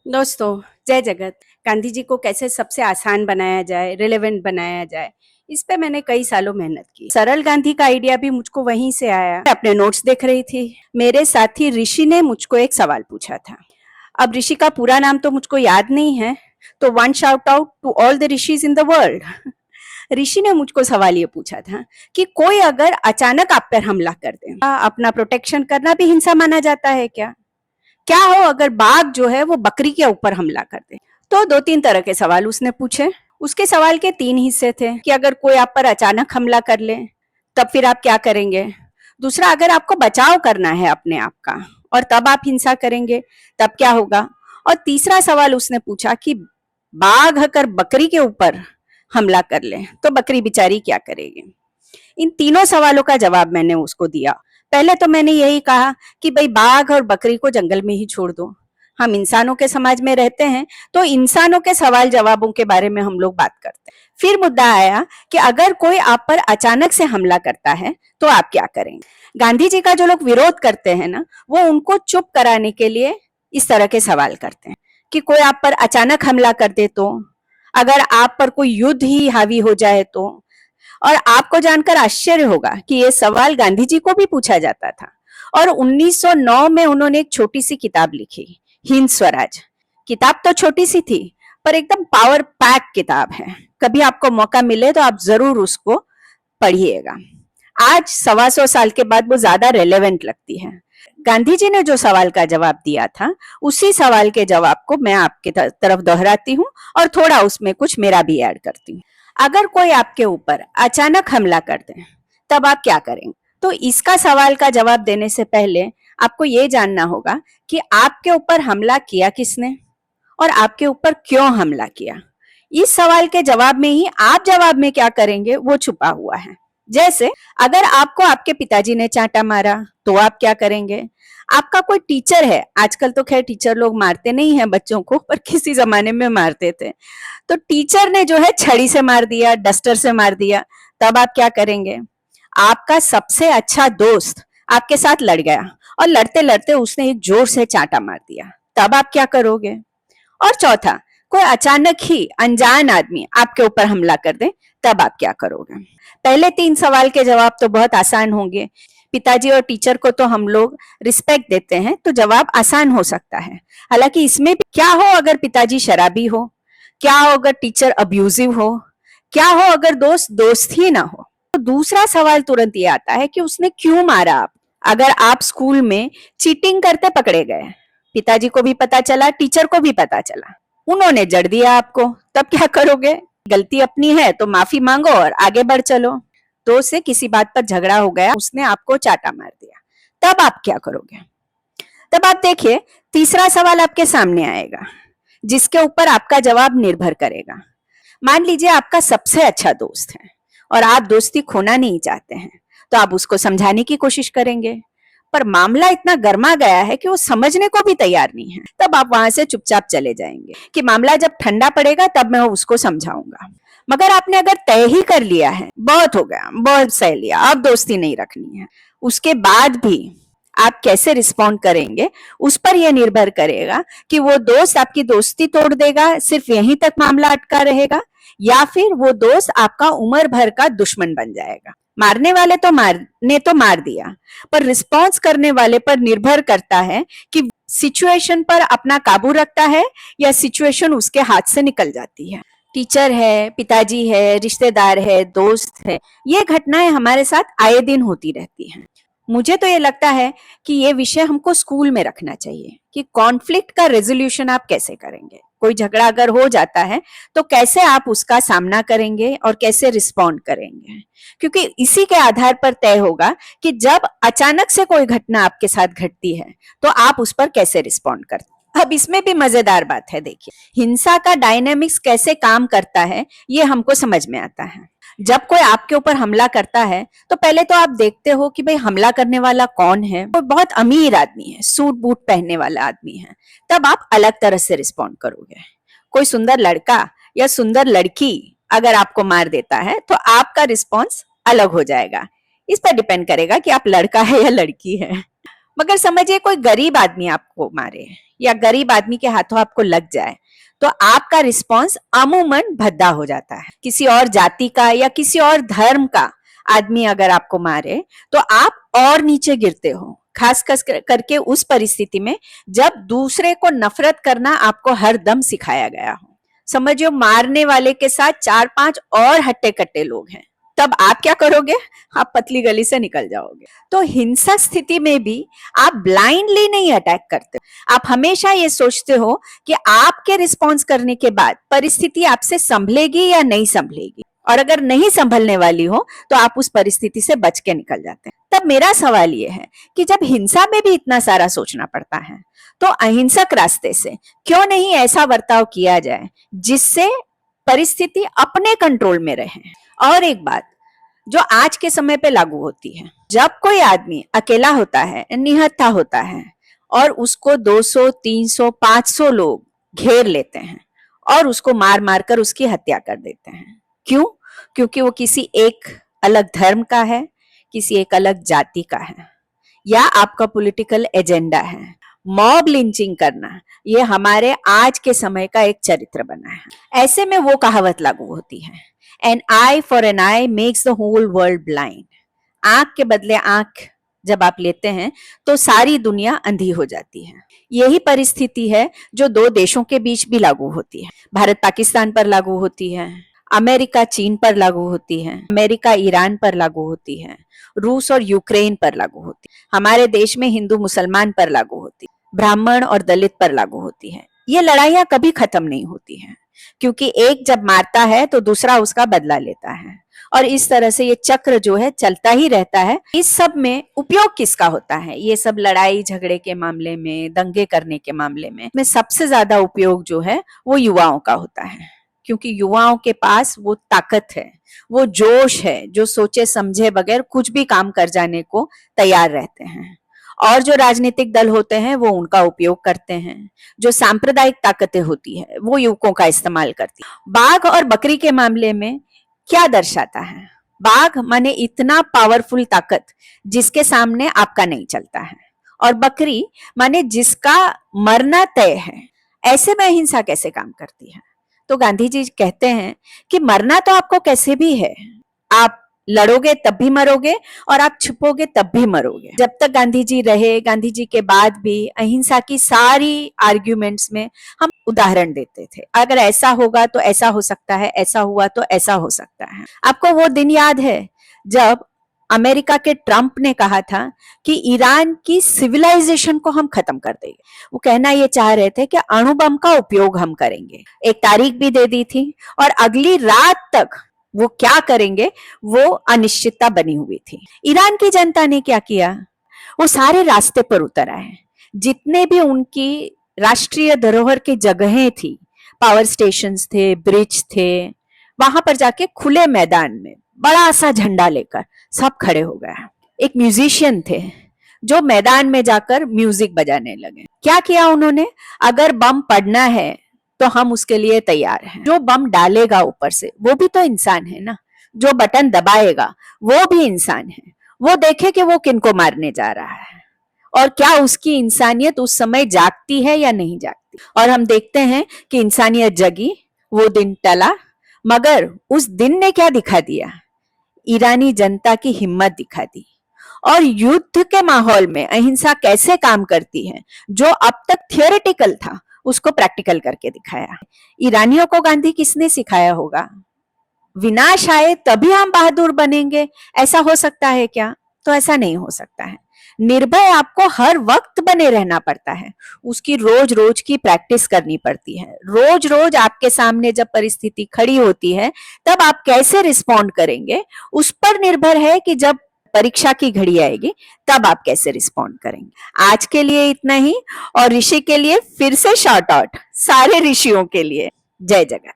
दोस्तों, जय जगत। गांधी जी को कैसे सबसे आसान बनाया जाए, रिलेवेंट बनाया जाए, इस पे मैंने कई सालों मेहनत की। सरल गांधी का आइडिया भी मुझको वहीं से आया। मैं अपने नोट्स देख रही थी, मेरे साथी ऋषि ने मुझको एक सवाल पूछा था। अब ऋषि का पूरा नाम तो मुझको याद नहीं है, तो one shout out to all the Rishis in the world. Rishi ने मुझको सवाल ये पूछा था कि कोई अगर अचानक आप पर हमला कर दे, अपना प्रोटेक्शन करना भी हिंसा माना जाता है क्या? क्या हो अगर बाघ जो है वो बकरी के ऊपर हमला कर दे? तो दो तीन तरह के सवाल उसने पूछे। उसके सवाल के तीन हिस्से थे कि अगर कोई आप पर अचानक हमला कर ले तब फिर आप क्या करेंगे। दूसरा, अगर आपको बचाव करना है अपने आप का और तब आप हिंसा करेंगे तब क्या होगा। और तीसरा सवाल उसने पूछा कि बाघ अगर बकरी के ऊपर हमला कर ले तो बकरी बेचारी क्या करेगी। इन तीनों सवालों का जवाब मैंने उसको दिया। पहले तो मैंने यही कहा कि भाई बाघ और बकरी को जंगल में ही छोड़ दो, हम इंसानों के समाज में रहते हैं तो इंसानों के सवाल जवाबों के बारे में हम लोग बात करते हैं। फिर मुद्दा आया कि अगर कोई आप पर अचानक से हमला करता है तो आप क्या करेंगे। गांधी जी का जो लोग विरोध करते हैं ना, वो उनको चुप कराने के लिए इस तरह के सवाल करते हैं कि कोई आप पर अचानक हमला कर दे तो, अगर आप पर कोई युद्ध ही हावी हो जाए तो। और आपको जानकर आश्चर्य होगा कि ये सवाल गांधी जी को भी पूछा जाता था। और 1909 में उन्होंने एक छोटी सी किताब लिखी, हिंद स्वराज। किताब तो छोटी सी थी पर एकदम पावर पैक किताब है। कभी आपको मौका मिले तो आप जरूर उसको पढ़िएगा। आज 125 साल के बाद वो ज्यादा रेलेवेंट लगती है। गांधी जी ने जो सवाल का जवाब दिया था, उसी सवाल के जवाब को मैं आपके तरफ दोहराती हूँ और थोड़ा उसमें कुछ मेरा भी ऐड करती हूँ। अगर कोई आपके ऊपर अचानक हमला कर दे तब आप क्या करेंगे। तो इसका सवाल का जवाब देने से पहले आपको ये जानना होगा कि आपके ऊपर हमला किया किसने और आपके ऊपर क्यों हमला किया। इस सवाल के जवाब में ही आप जवाब में क्या करेंगे वो छुपा हुआ है। जैसे अगर आपको आपके पिताजी ने चांटा मारा तो आप क्या करेंगे। आपका कोई टीचर है, आजकल तो खैर टीचर लोग मारते नहीं है बच्चों को, पर किसी जमाने में मारते थे। तो टीचर ने जो है छड़ी से मार दिया, डस्टर से मार दिया, तब आप क्या करेंगे। आपका सबसे अच्छा दोस्त आपके साथ लड़ गया और लड़ते लड़ते उसने एक जोर से चांटा मार दिया, तब आप क्या करोगे। और चौथा, कोई अचानक ही अनजान आदमी आपके ऊपर हमला कर दे तब आप क्या करोगे। पहले तीन सवाल के जवाब तो बहुत आसान होंगे। पिताजी और टीचर को तो हम लोग रिस्पेक्ट देते हैं तो जवाब आसान हो सकता है। हालांकि इसमें भी क्या हो अगर पिताजी शराबी हो, क्या हो अगर टीचर अब्यूजिव हो, क्या हो अगर दोस्त दोस्त ही ना हो। तो दूसरा सवाल तुरंत ये आता है कि उसने क्यों मारा आप। अगर आप स्कूल में चीटिंग करते पकड़े गए, पिताजी को भी पता चला, टीचर को भी पता चला, उन्होंने जड़ दिया आपको, तब क्या करोगे। गलती अपनी है तो माफी मांगो और आगे बढ़ चलो। दोस्त से किसी बात पर झगड़ा हो गया, उसने आपको चाटा मार दिया, तब आप क्या करोगे। तब आप देखिए, तीसरा सवाल आपके सामने आएगा जिसके ऊपर आपका जवाब निर्भर करेगा। मान लीजिए आपका सबसे अच्छा दोस्त है और आप दोस्ती खोना नहीं चाहते हैं, तो आप उसको समझाने की कोशिश करेंगे, पर मामला इतना गर्मा गया है कि वो समझने को भी तैयार नहीं है। तब आप वहां से चुपचाप चले जाएंगे कि मामला जब ठंडा पड़ेगा तब मैं उसको समझाऊंगा। मगर आपने अगर तय ही कर लिया है, बहुत हो गया, बहुत सह लिया, अब दोस्ती नहीं रखनी है, उसके बाद भी आप कैसे रिस्पॉन्ड करेंगे उस पर यह निर्भर करेगा कि वो दोस्त आपकी दोस्ती तोड़ देगा, सिर्फ यहीं तक मामला अटका रहेगा, या फिर वो दोस्त आपका उम्र भर का दुश्मन बन जाएगा। मारने वाले तो मारने तो मार दिया, पर रिस्पॉन्स करने वाले पर निर्भर करता है कि सिचुएशन पर अपना काबू रखता है या सिचुएशन उसके हाथ से निकल जाती है। टीचर है, पिताजी है, रिश्तेदार है, दोस्त है, ये घटनाएं हमारे साथ आए दिन होती रहती हैं। मुझे तो ये लगता है कि ये विषय हमको स्कूल में रखना चाहिए कि कॉन्फ्लिक्ट का रेजोल्यूशन आप कैसे करेंगे। कोई झगड़ा अगर हो जाता है तो कैसे आप उसका सामना करेंगे और कैसे रिस्पॉन्ड करेंगे, क्योंकि इसी के आधार पर तय होगा कि जब अचानक से कोई घटना आपके साथ घटती है तो आप उस पर कैसे रिस्पॉन्ड करते हैं। अब इसमें भी मजेदार बात है, देखिए हिंसा का डायनेमिक्स कैसे काम करता है ये हमको समझ में आता है। जब कोई आपके ऊपर हमला करता है तो पहले तो आप देखते हो कि भाई हमला करने वाला कौन है। कोई बहुत अमीर आदमी है, सूट बूट पहनने वाला आदमी है, तब आप अलग तरह से रिस्पॉन्ड करोगे। कोई सुंदर लड़का या सुंदर लड़की अगर आपको मार देता है तो आपका रिस्पॉन्स अलग हो जाएगा। इस पर डिपेंड करेगा कि आप लड़का है या लड़की है। मगर समझिए कोई गरीब आदमी आपको मारे या गरीब आदमी के हाथों आपको लग जाए तो आपका रिस्पॉन्स अमूमन भद्दा हो जाता है। किसी और जाति का या किसी और धर्म का आदमी अगर आपको मारे तो आप और नीचे गिरते हो, खास करके उस परिस्थिति में जब दूसरे को नफरत करना आपको हर दम सिखाया गया हो। समझियो मारने वाले के साथ 4-5 और हट्टे कट्टे लोग हैं, तब आप क्या करोगे? आप पतली गली से निकल जाओगे। तो हिंसक स्थिति में भी आप ब्लाइंडली नहीं अटैक करते, आप हमेशा ये सोचते हो कि आपके रिस्पॉन्स करने के बाद परिस्थिति आपसे संभलेगी या नहीं संभलेगी, और अगर नहीं संभलने वाली हो तो आप उस परिस्थिति से बच के निकल जाते हैं। तब मेरा सवाल ये है कि जब हिंसा में भी इतना सारा सोचना पड़ता है तो अहिंसक रास्ते से क्यों नहीं ऐसा बर्ताव किया जाए जिससे परिस्थिति अपने कंट्रोल में रहे। और एक बात जो आज के समय पे लागू होती है, जब कोई आदमी अकेला होता है, निहत्था होता है और उसको 200, 300, 500 लोग घेर लेते हैं और उसको मार मार कर उसकी हत्या कर देते हैं। क्यों? क्योंकि वो किसी एक अलग धर्म का है, किसी एक अलग जाति का है, या आपका पॉलिटिकल एजेंडा है। मॉब लिंचिंग करना ये हमारे आज के समय का एक चरित्र बना है। ऐसे में वो कहावत लागू होती है, an eye for an eye makes the whole world blind. आंख के बदले आंख जब आप लेते हैं तो सारी दुनिया अंधी हो जाती है। यही परिस्थिति है जो दो देशों के बीच भी लागू होती है। भारत पाकिस्तान पर लागू होती है, अमेरिका चीन पर लागू होती है, अमेरिका ईरान पर लागू होती है, रूस और यूक्रेन पर लागू होती है, हमारे देश में हिंदू मुसलमान पर लागू होती है, ब्राह्मण और दलित पर लागू होती है। ये लड़ाइयां कभी खत्म नहीं होती हैं, क्योंकि एक जब मारता है तो दूसरा उसका बदला लेता है, और इस तरह से ये चक्र जो है चलता ही रहता है। इस सब में उपयोग किसका होता है? ये सब लड़ाई झगड़े के मामले में, दंगे करने के मामले में सबसे ज्यादा उपयोग जो है वो युवाओं का होता है, क्योंकि युवाओं के पास वो ताकत है, वो जोश है, जो सोचे समझे बगैर कुछ भी काम कर जाने को तैयार रहते हैं। और जो राजनीतिक दल होते हैं वो उनका उपयोग करते हैं। जो सांप्रदायिक ताकतें होती है वो युवकों का इस्तेमाल करती है। बाघ और बकरी के मामले में क्या दर्शाता है? बाघ माने इतना पावरफुल ताकत जिसके सामने आपका नहीं चलता है, और बकरी माने जिसका मरना तय है। ऐसे में अहिंसा कैसे काम करती है? तो गांधी जी कहते हैं कि मरना तो आपको कैसे भी है, आप लड़ोगे तब भी मरोगे और आप छुपोगे तब भी मरोगे। जब तक गांधी जी रहे, गांधी जी के बाद भी अहिंसा की सारी आर्ग्यूमेंट्स में हम उदाहरण देते थे, अगर ऐसा होगा तो ऐसा हो सकता है, ऐसा हुआ तो ऐसा हो सकता है। आपको वो दिन याद है जब अमेरिका के ट्रंप ने कहा था कि ईरान की सिविलाइजेशन को हम खत्म कर देंगे। वो कहना ये चाह रहे थे कि अणु बम का उपयोग हम करेंगे। एक तारीख भी दे दी थी और अगली रात तक वो क्या करेंगे वो अनिश्चितता बनी हुई थी। ईरान की जनता ने क्या किया? वो सारे रास्ते पर उतर आए। जितने भी उनकी राष्ट्रीय धरोहर की जगहें थी, पावर स्टेशंस थे, ब्रिज थे, वहां पर जाके खुले मैदान में बड़ा सा झंडा लेकर सब खड़े हो गए। एक म्यूजिशियन थे जो मैदान में जाकर म्यूजिक बजाने लगे। क्या किया उन्होंने? अगर बम पड़ना है तो हम उसके लिए तैयार हैं। जो बम डालेगा ऊपर से वो भी तो इंसान है ना, जो बटन दबाएगा वो भी इंसान है। वो देखे कि वो किनको मारने जा रहा है और क्या उसकी इंसानियत उस समय जागती है या नहीं जागती। और हम देखते हैं कि इंसानियत जगी, वो दिन टला, मगर उस दिन ने क्या दिखा दिया? ईरानी जनता की हिम्मत दिखा दी, और युद्ध के माहौल में अहिंसा कैसे काम करती है, जो अब तक थियोरेटिकल था उसको प्रैक्टिकल करके दिखाया। ईरानियों को गांधी किसने सिखाया होगा? विनाश आए तभी हम बहादुर बनेंगे, ऐसा हो सकता है क्या? तो ऐसा नहीं हो सकता है। निर्भय आपको हर वक्त बने रहना पड़ता है, उसकी रोज रोज की प्रैक्टिस करनी पड़ती है। रोज रोज आपके सामने जब परिस्थिति खड़ी होती है तब आप कैसे रिस्पॉन्ड करेंगे, उस पर निर्भर है कि जब परीक्षा की घड़ी आएगी तब आप कैसे रिस्पॉन्ड करेंगे। आज के लिए इतना ही, और ऋषि के लिए फिर से शॉर्ट आउट सारे ऋषियों के लिए। जय जगत।